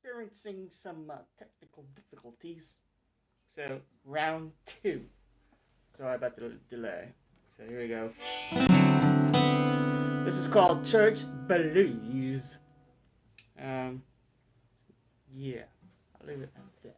experiencing some technical difficulties. So, round two. Sorry about the delay. So, here we go. This is called Church Blues. Yeah, I'll leave it at that.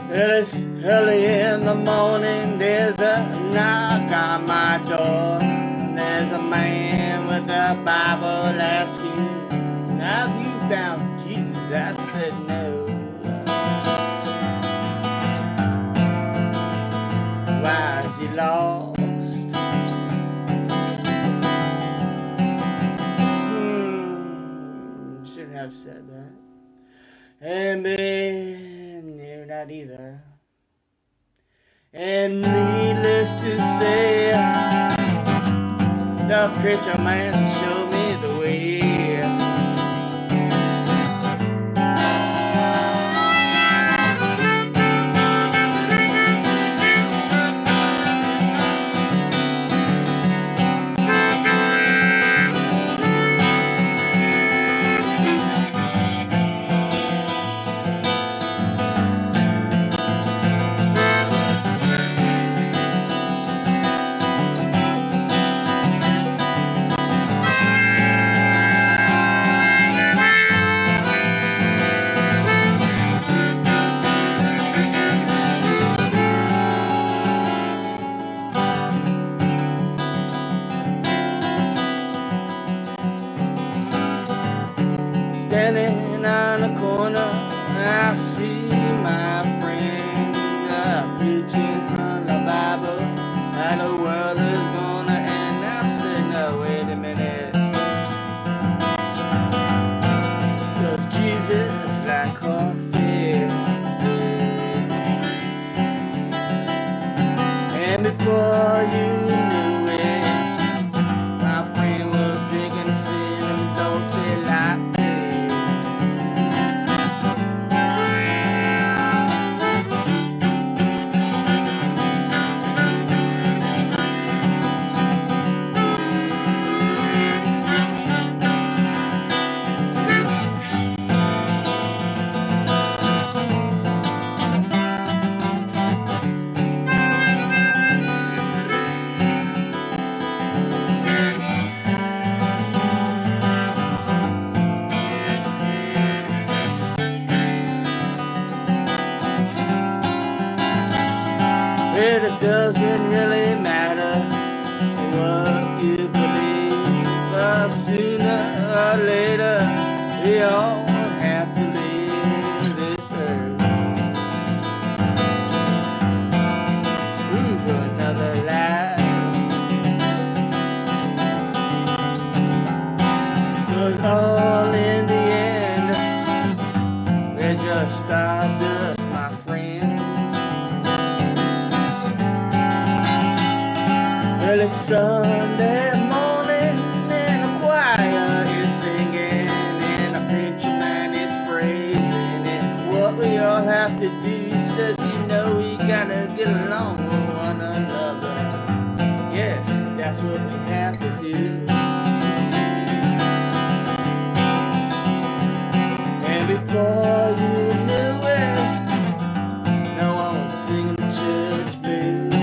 Well, it's early in the morning, there's a knock on my door. There's a man with a Bible asking, have you found Jesus? I said no. Why is he lost? Shouldn't have said that. And you're not either. And needless to say, the preacher man showed me the way. Standing on the corner, I see my friend preaching from the Bible, and the world is gonna end. I said, no, wait a minute, 'cause Jesus is like coffee, and before you knew it, my friend was drinking sin and don't feel like it doesn't really matter what you believe, but sooner or later we all have to leave this earth. For another life. 'Cause all in the end, we're just stardust, my friends. Well, it's Sunday morning and the choir is singing and the preacher man is praising. And what we all have to do, says, you know, we gotta get along with one another. Yes, that's what we have to do. And before you knew it, no one was singing the church blues.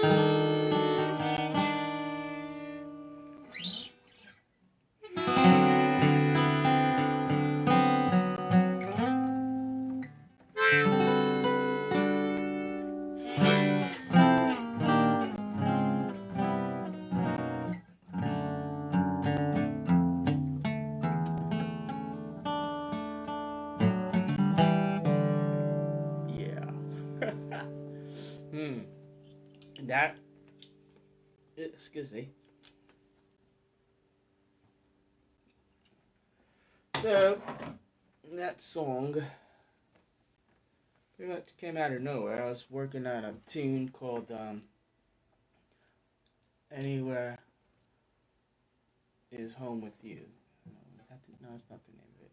Yeah. Hmm. That, excuse me. So, that song pretty much came out of nowhere. I was working on a tune called Anywhere Is Home with You. Is that no, it's not the name of it.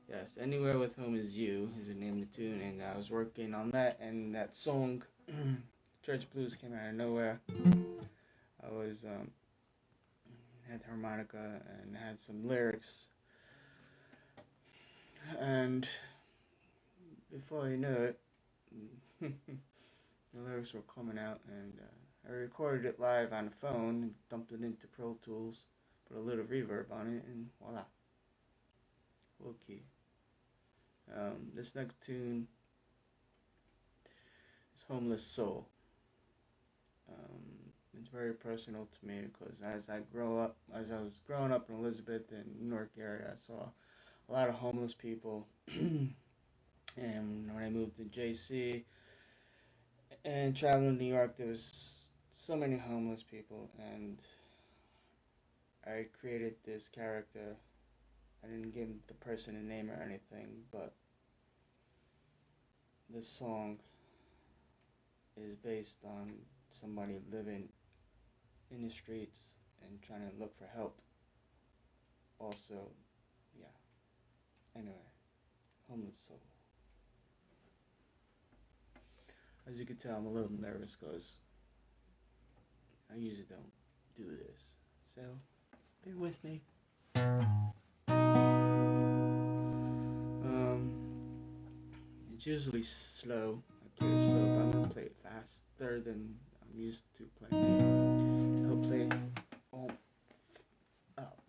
Yes, Anywhere with Home is You is the name of the tune, and I was working on that, and that song, Church Blues, came out of nowhere. I was had harmonica and had some lyrics, and before you know it, the lyrics were coming out, and I recorded it live on the phone, and dumped it into Pro Tools, put a little reverb on it, and voila, okay. This next tune is Homeless Soul. It's very personal to me because as I was growing up in Elizabeth and Newark area, I saw a lot of homeless people. And when I moved to JC and traveling to New York, there was so many homeless people, and I created this character. I didn't give the person a name or anything, but this song is based on somebody living in the streets and trying to look for help. Also, yeah. Anyway, homeless soul. As you can tell, I'm a little nervous because I usually don't do this. So, bear with me. It's usually slow. I play it slow, but I'm gonna play it faster than I'm used to playing it. I'll play all up.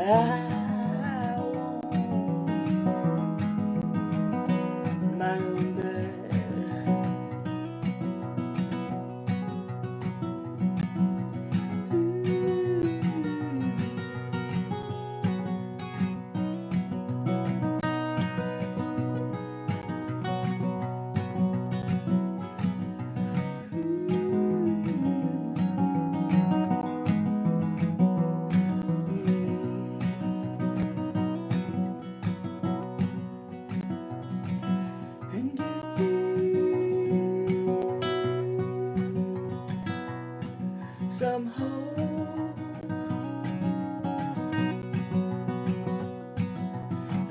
I want my own bed. And some hope. I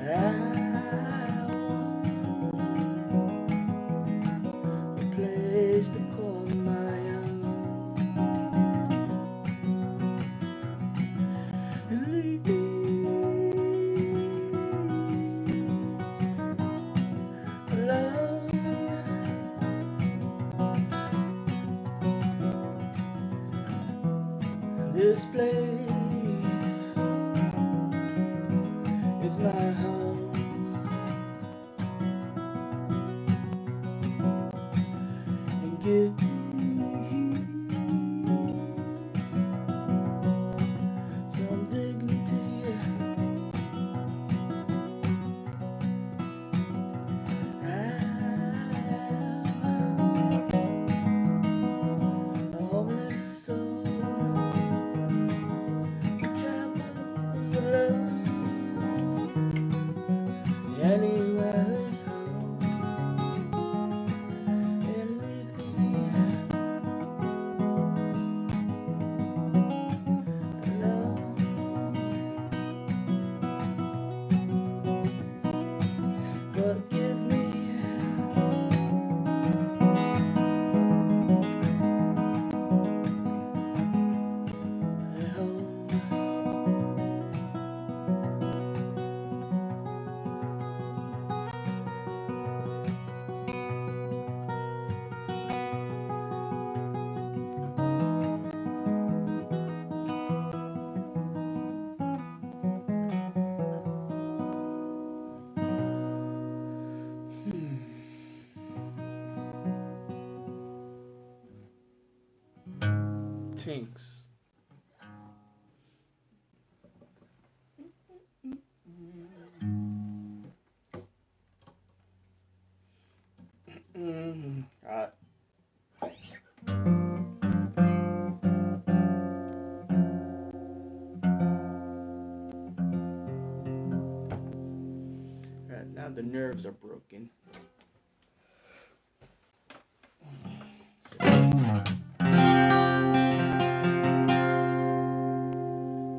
want a place to call my own. And leave me alone. This place is my home. And give me some dignity. I'm a homeless soul who travels alone. Anywhere is home. And leave me alone. But give me a home. Tinks. Alright. Right, now the nerves are broken.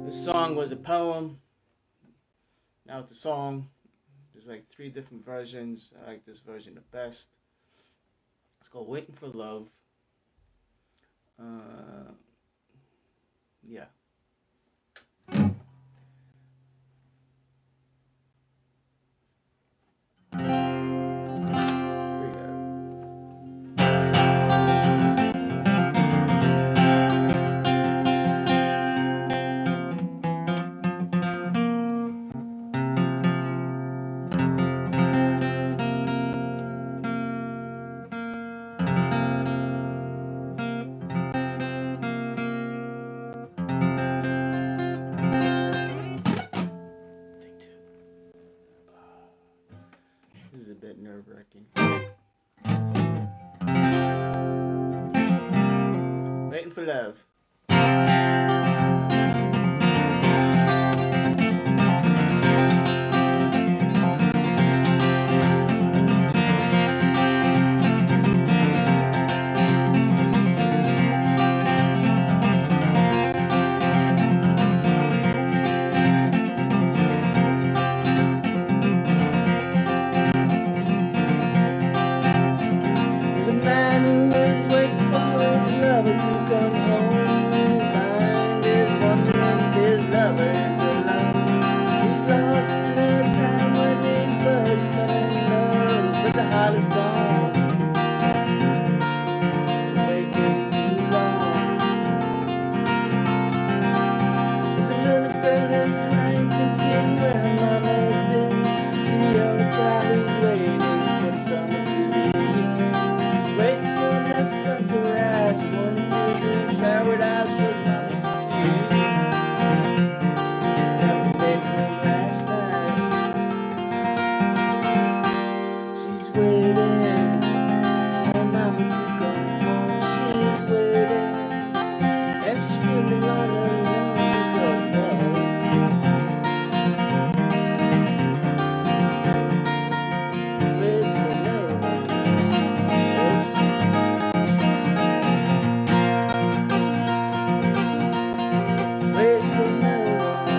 This song was a poem. Now it's a song. There's like 3 different versions. I like this version the best. It's called Waiting for Love. Yeah. Here we go. Take 2. This is a bit nerve-wracking. Waiting for Love. There's a man who is waiting for his lover to come home. something all alone because love. Waits for no one. Oops. Waits for no one.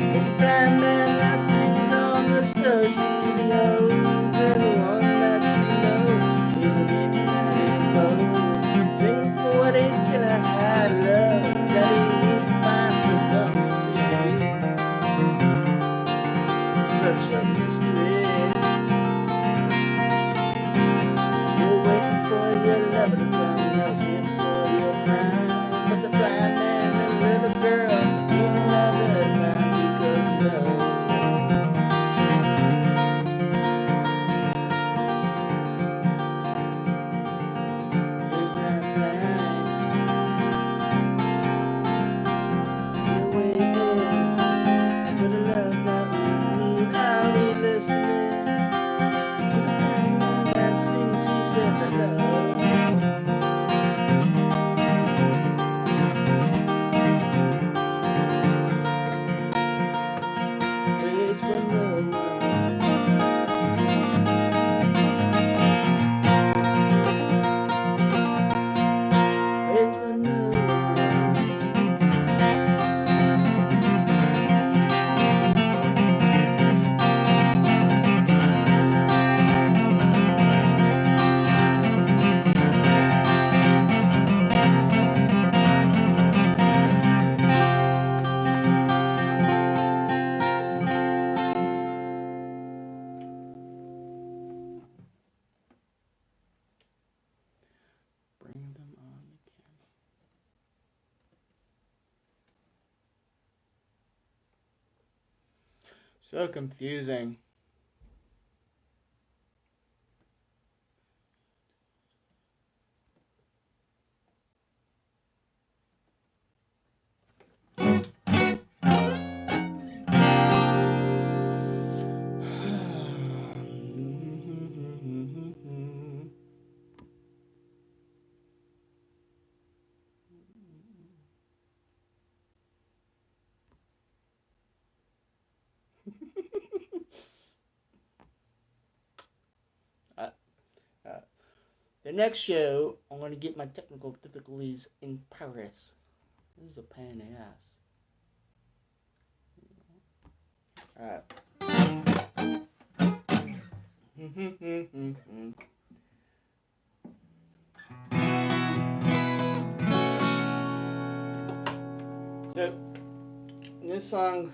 There's a blind man that sings on the star studios, and the one that you know isn't even at his most. Sing for what he cannot hide, love that he needs to find wisdom secret. Such a mystery. You're waiting for your lover to come, now waiting for your crime. But the blind man and little girl need another time because love. Is not blind. We're waiting for the love that we need. Are we listening to the blind man that sings? He says, I love. Waits for no one. Waits for no one. Bring them on again. So confusing. uh, uh, the next show, I'm going to get my technical difficulties in Paris. This is a pain in the ass. Alright. So, this song,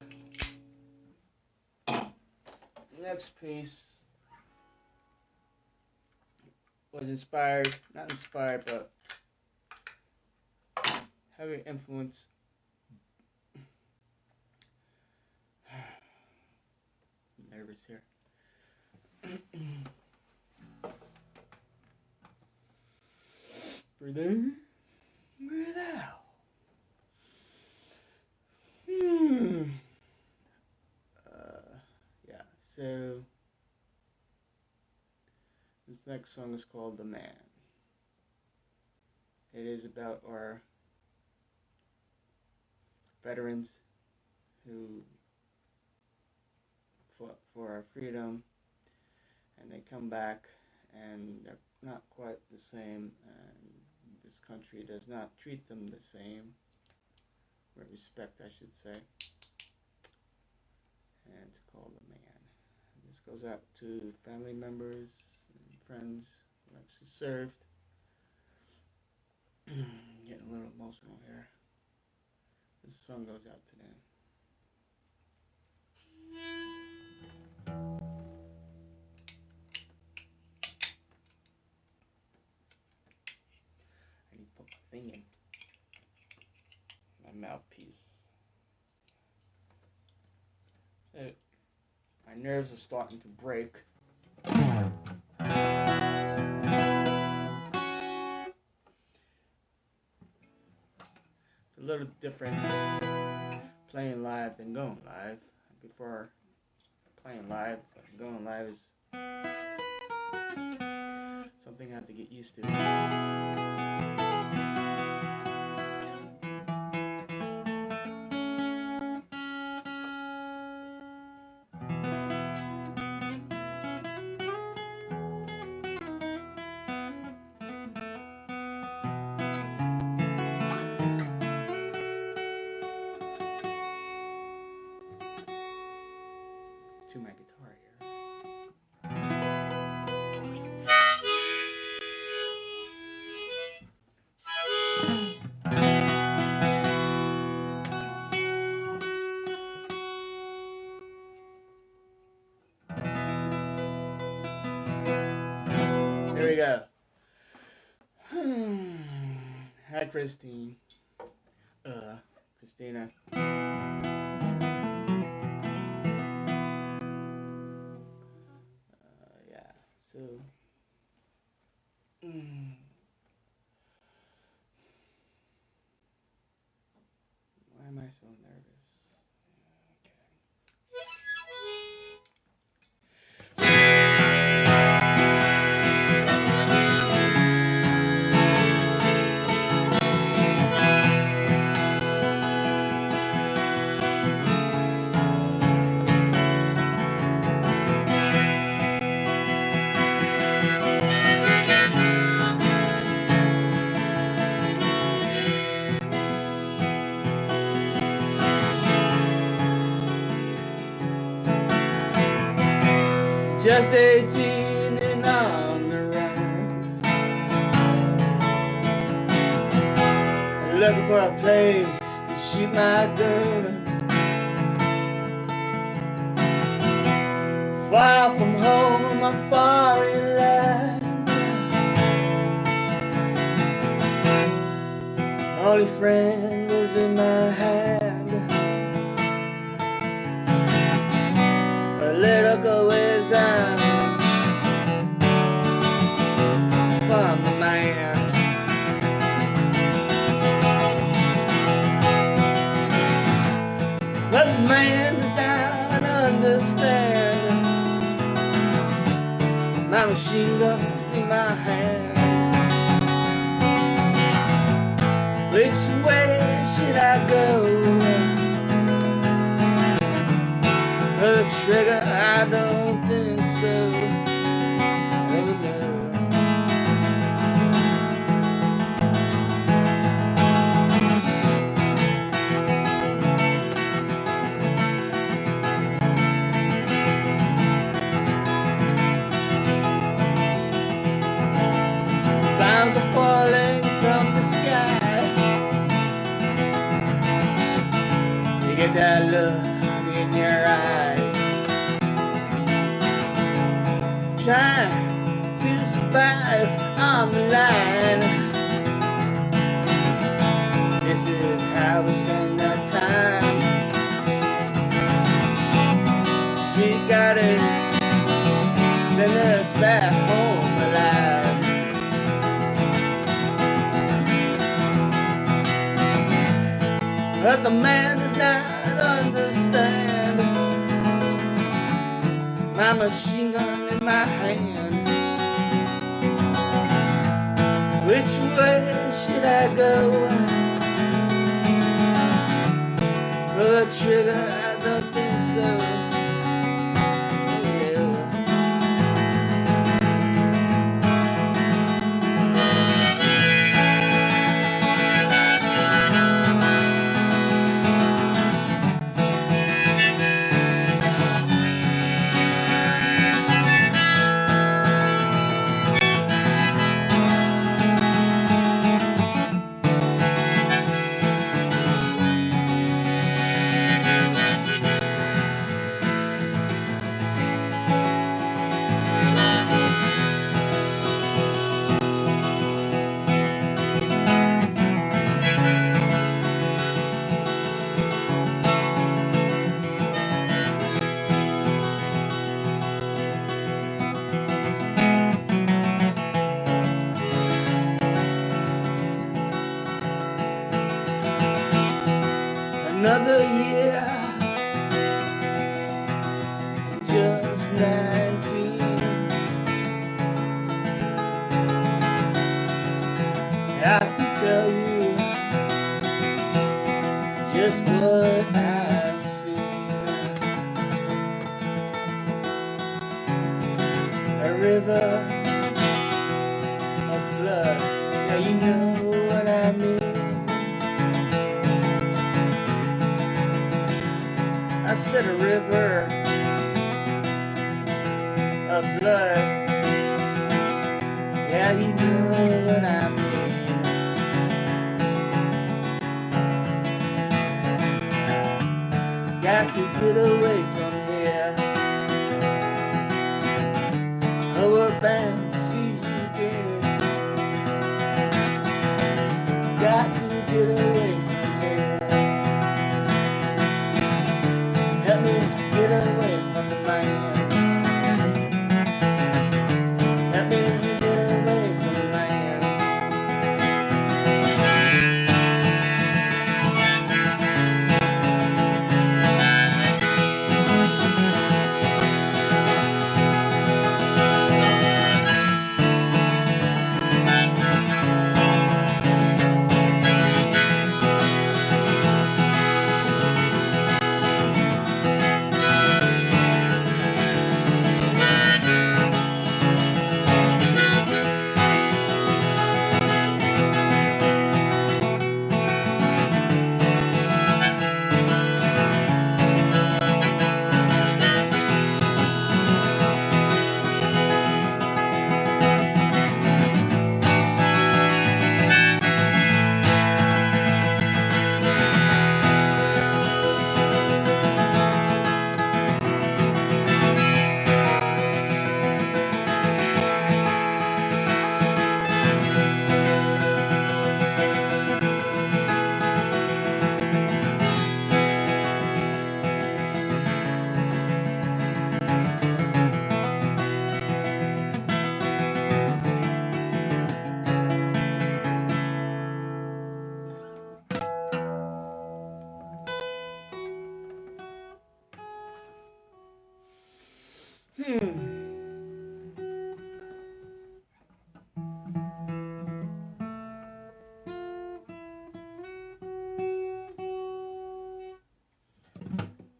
next piece, was not inspired, but heavy influence. I'm nervous here. Breathe in, breathe out. Yeah, so this next song is called The Man. It is about our veterans who fought for our freedom, and they come back and they're not quite the same, and this country does not treat them the same, with respect I should say, and it's called The Man. And this goes out to family members and friends who actually served. Getting a little emotional here. This song goes out to them. I need to put my thing in. My mouthpiece. So, my nerves are starting to break. It's a little different playing live than going live. Before playing live, going live is Let's do it. To my guitar here. Here we go. Hi, Christine. Christina. Yeah. So. Why am I so nervous? Just 18 and on the run, looking for a place to shoot my gun. Far from home, I'm far in land. Only friend was in my hand. A little go is down from the man. But the man does not understand. My machine gun in my hand. Which way should I go? The trigger, I don't think so. Oh no. Clouds are falling from the sky. You get that look in your eyes, trying to survive on the line. This is how we spend our time. Sweet goddess, send us back home alive. But the man does not understand. My machine gun in my hand. Which way should I go? Pull the trigger, I don't think so. Yeah, you know what I mean. Got to get away from here. Oh, we're bound to see you again. Got to get away from here. Help me get away from the man. Help me get away from the man.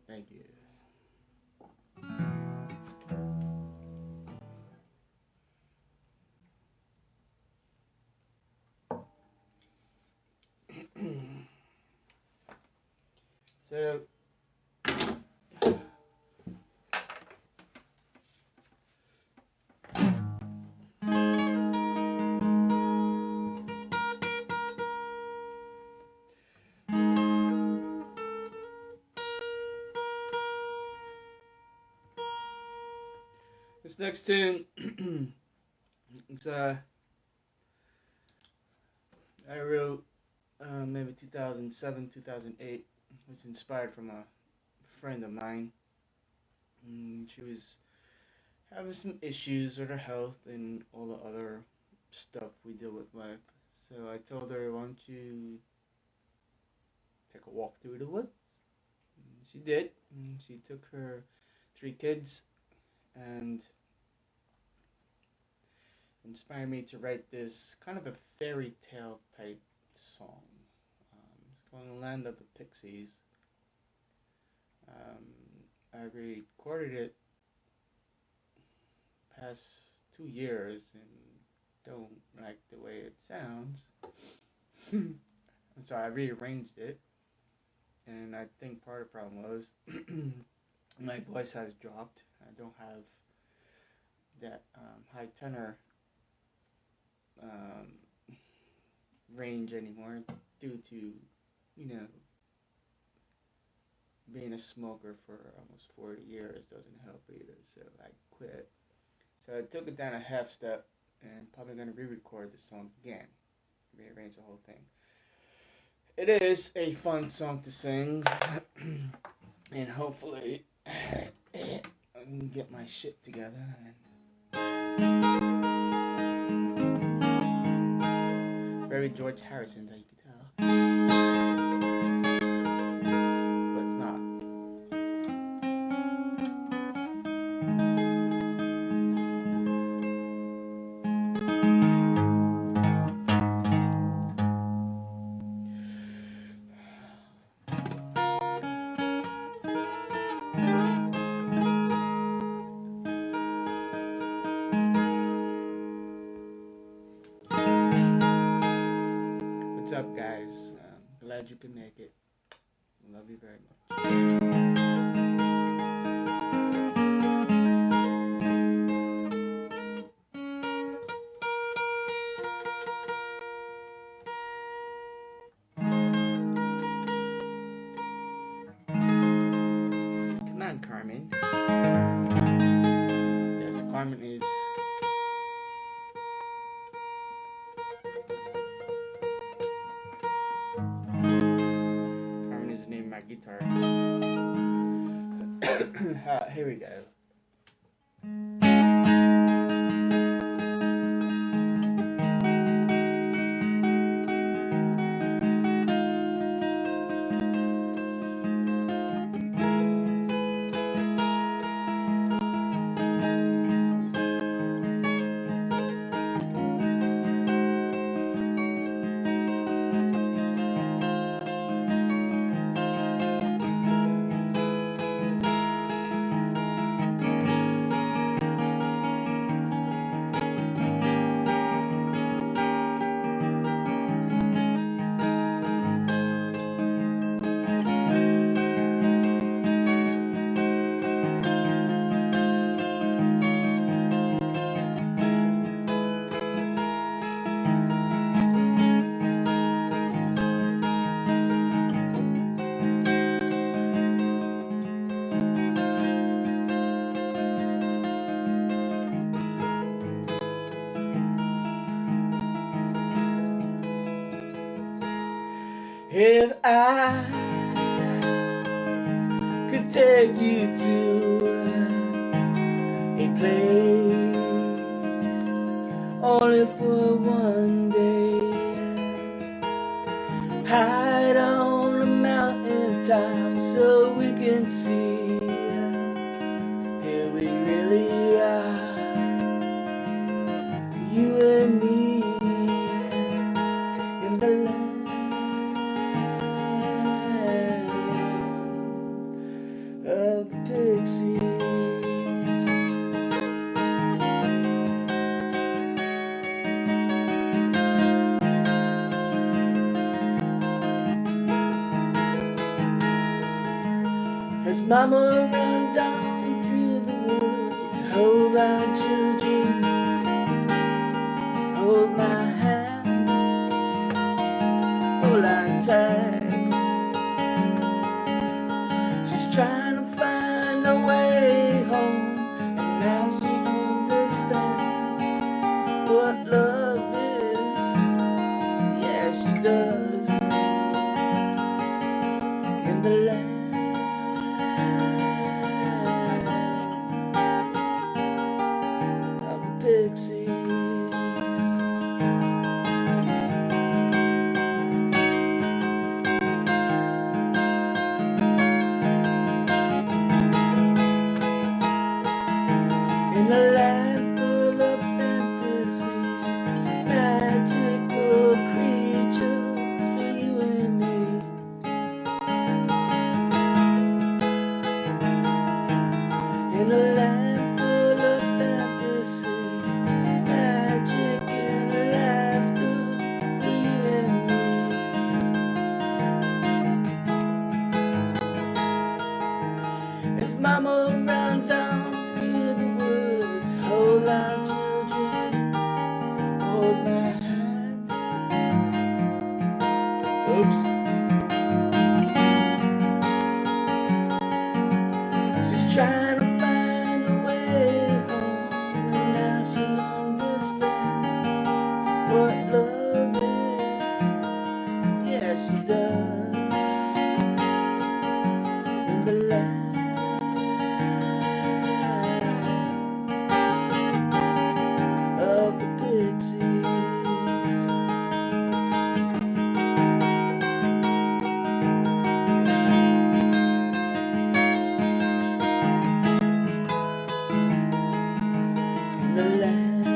Thank you. So, this next tune, it's I wrote maybe 2007, 2008. It's inspired from a friend of mine. She was having some issues with her health and all the other stuff we deal with life. So I told her, why don't you take a walk through the woods? And she did. And she took her 3 kids and inspired me to write this kind of a fairy tale type song. It's called Land of the Pixies. I recorded it past 2 years and don't like the way it sounds. So I rearranged it, and I think part of the problem was my voice has dropped. I don't have that high tenor um, range anymore due to, you know, being a smoker for almost 40 years doesn't help either. So I quit. So I took it down a half step and probably going to re-record the song again, rearrange the whole thing. It is a fun song to sing, and hopefully I can get my shit together. Very George Harrison, as you can tell, but it's not. What's up, guys? Glad you could make it. Love you very much. guitar. Here we go. If I could take you to a place only for one day, hide on the mountain top so we can see here we really are, you and me in the land of the pixies. As mama runs on through the woods, hold on children, hold my hand, hold on tight. She's trying to find a way home, and now she understands what love is. Yeah, she does. In the land of the pixies. In a land full of fantasy, magical creatures for you and me. In a land full of fantasy, magic and laughter for you and me. As mama runs on through the woods, hold on children, hold my hand. Oops. She's trying to find a way home, and now she understands what love is. Yeah, she does. In the land of the pixies. In the land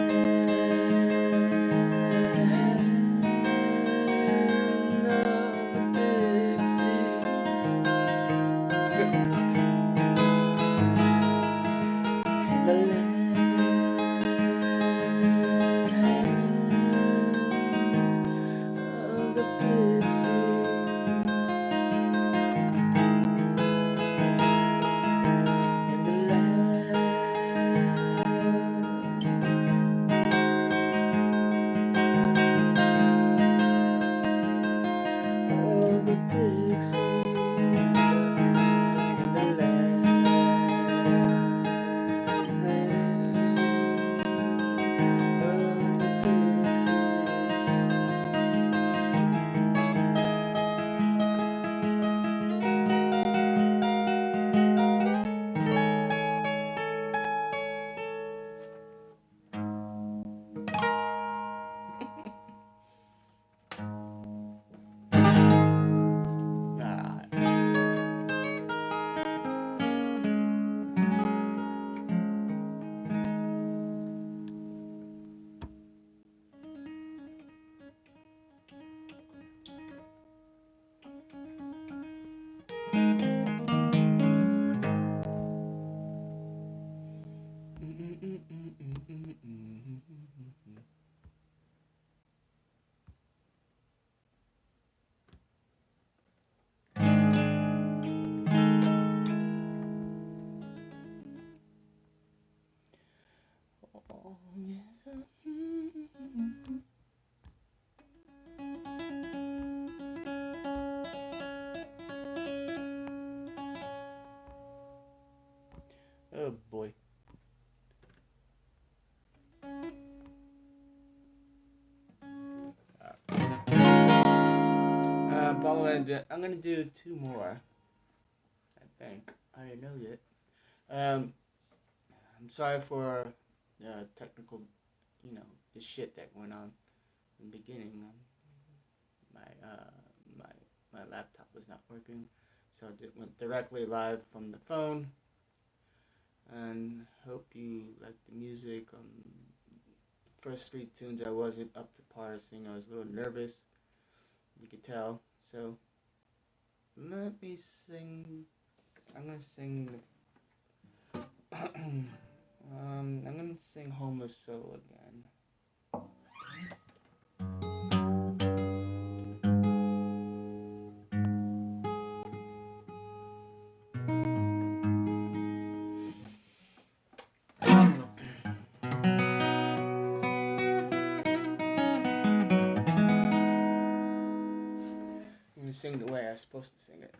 I'm gonna do two more. I think I don't know yet. Um, I'm sorry for the technical, the shit that went on in the beginning. My my my laptop was not working, so it went directly live from the phone. And hope you like the music. First three tunes I wasn't up to par singing. I was a little nervous. You could tell. So let me sing. I'm gonna sing. I'm gonna sing "Homeless Soul" again. I'm gonna sing the way I'm supposed to sing it.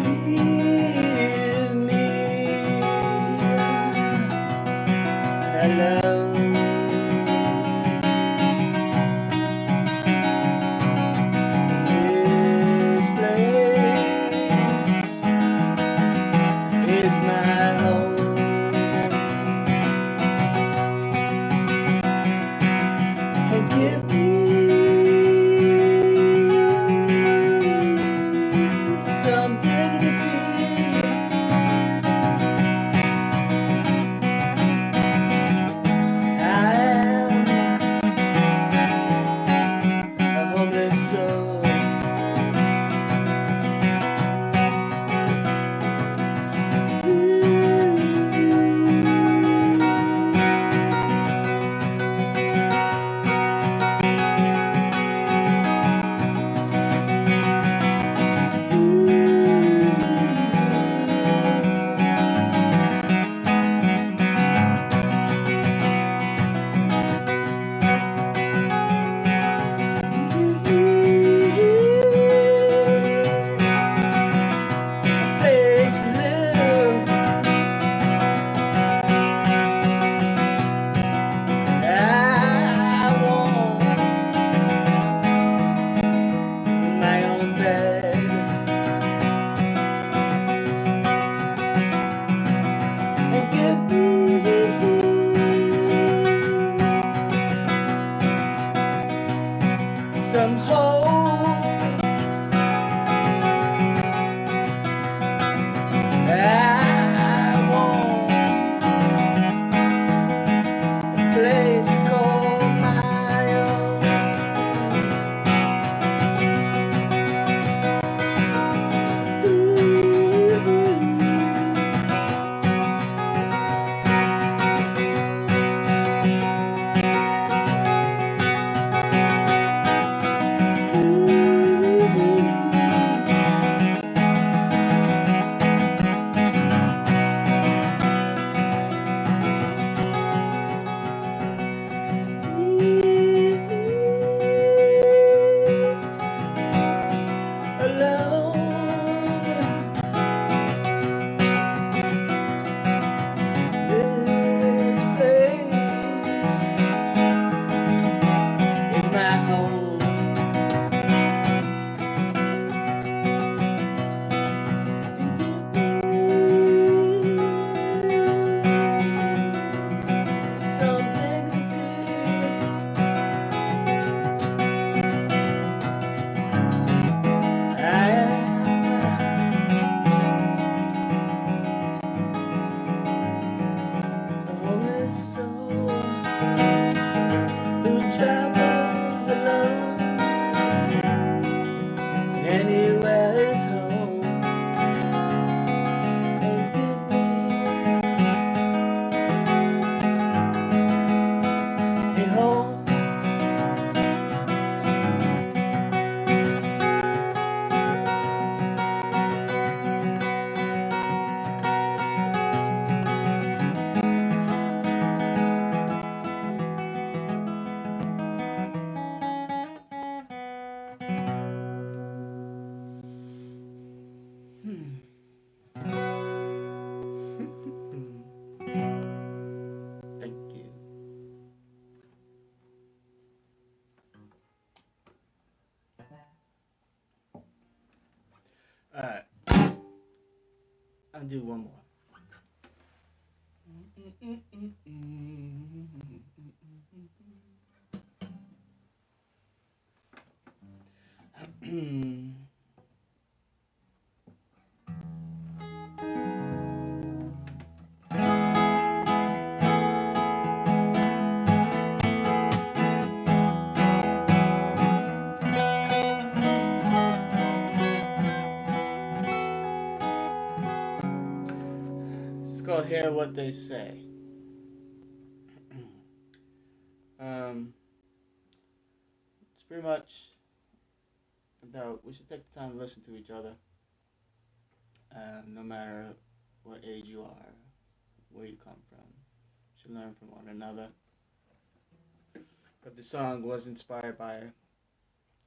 Leave me Alright. I'll do one more. Let's go hear what they say. It's pretty much about we should take the time to listen to each other, no matter what age you are, where you come from. You should learn from one another. But the song was inspired by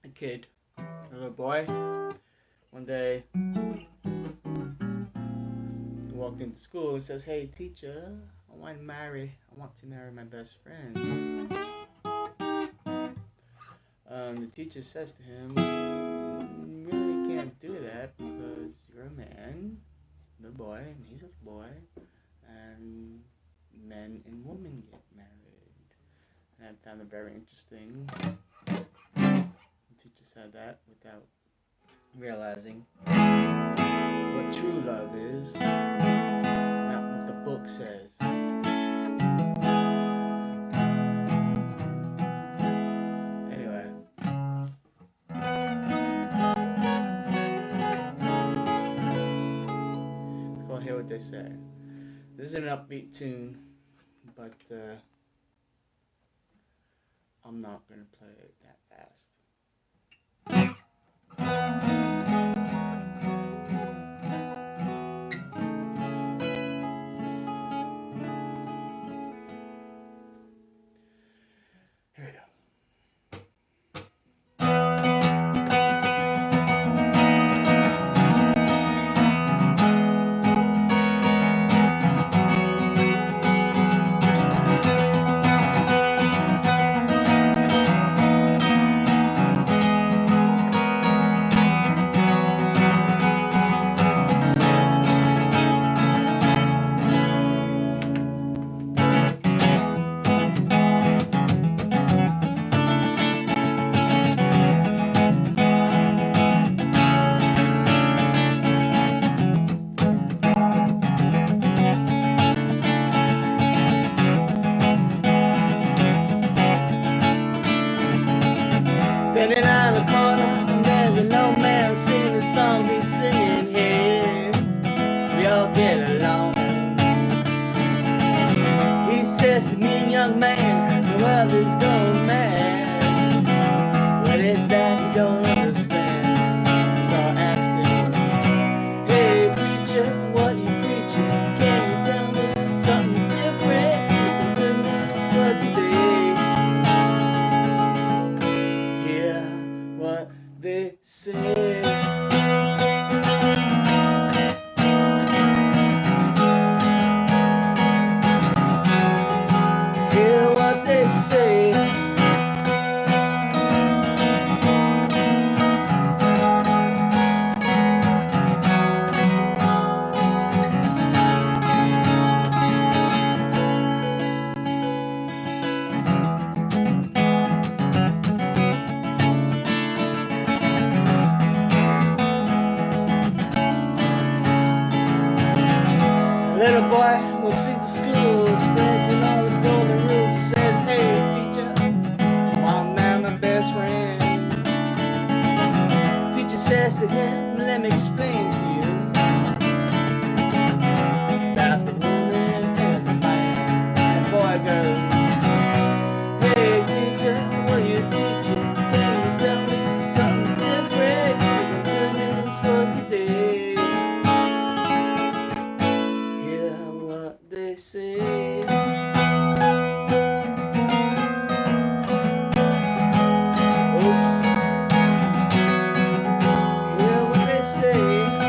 a kid, a little boy. One day, he walked into school and says, "Hey, teacher, I want to marry my best friend." The teacher says to him, "You really can't do that because you're a man, the boy, and he's a boy, and men and women get married." And I found it very interesting. The teacher said that without realizing what true love is, not what the book says. Anyway. Let's go hear what they say. This is an upbeat tune, but I'm not going to play it that fast. Here we go. Standing on the corner, there's an old man singing the song he's singing here. We all get along. He says to me, "Young man, the world is going mad. What is that you don't understand?" So I asked him, "Hey preacher, what you preaching? Can you tell me something different? Some good news for today?" Hear what they say. Hear what they say. Little boy walks into school, spreading all the golden rules. He says, "Hey teacher, I'm now my best friend." Teacher says to him, "Let me explain to you about the woman and the man." The boy goes, "Hey teacher, what you teaching? Can you tell me something different? Good news for today." Hear what they say. Oops. Hear what they say.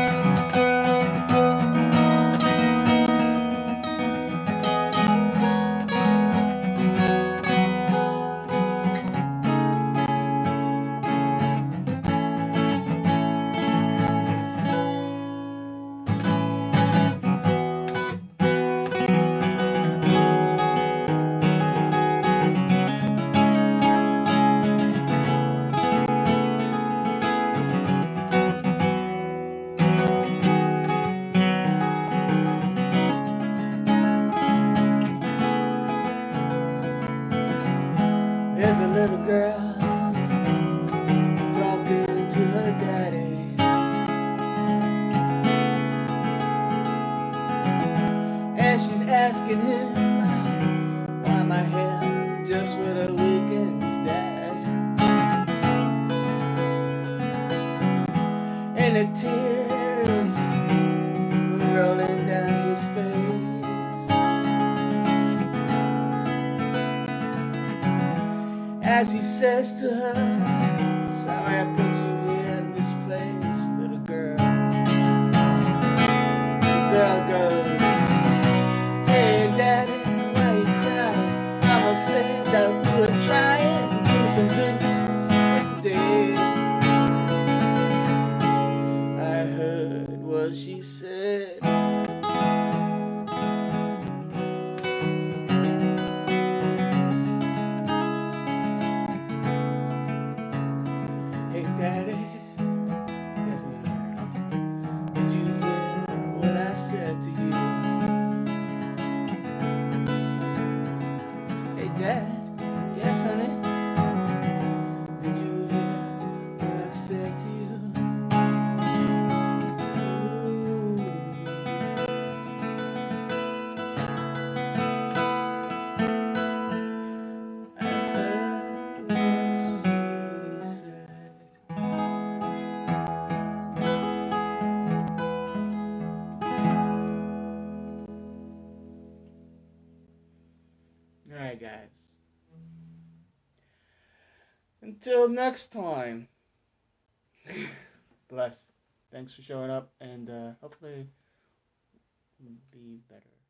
and the tears rolling down his face as he says to her, sorry I put you here in this place, little girl. The girl goes, hey daddy, why you crying? Mama said that we were trying to give me some good news for today. I heard what she said. Hey daddy, yes ma'am, did you hear what I said to you? Hey dad, yes honey, did you hear what I said to you? Alright, guys. Until next time. Bless. Thanks for showing up, and hopefully be better.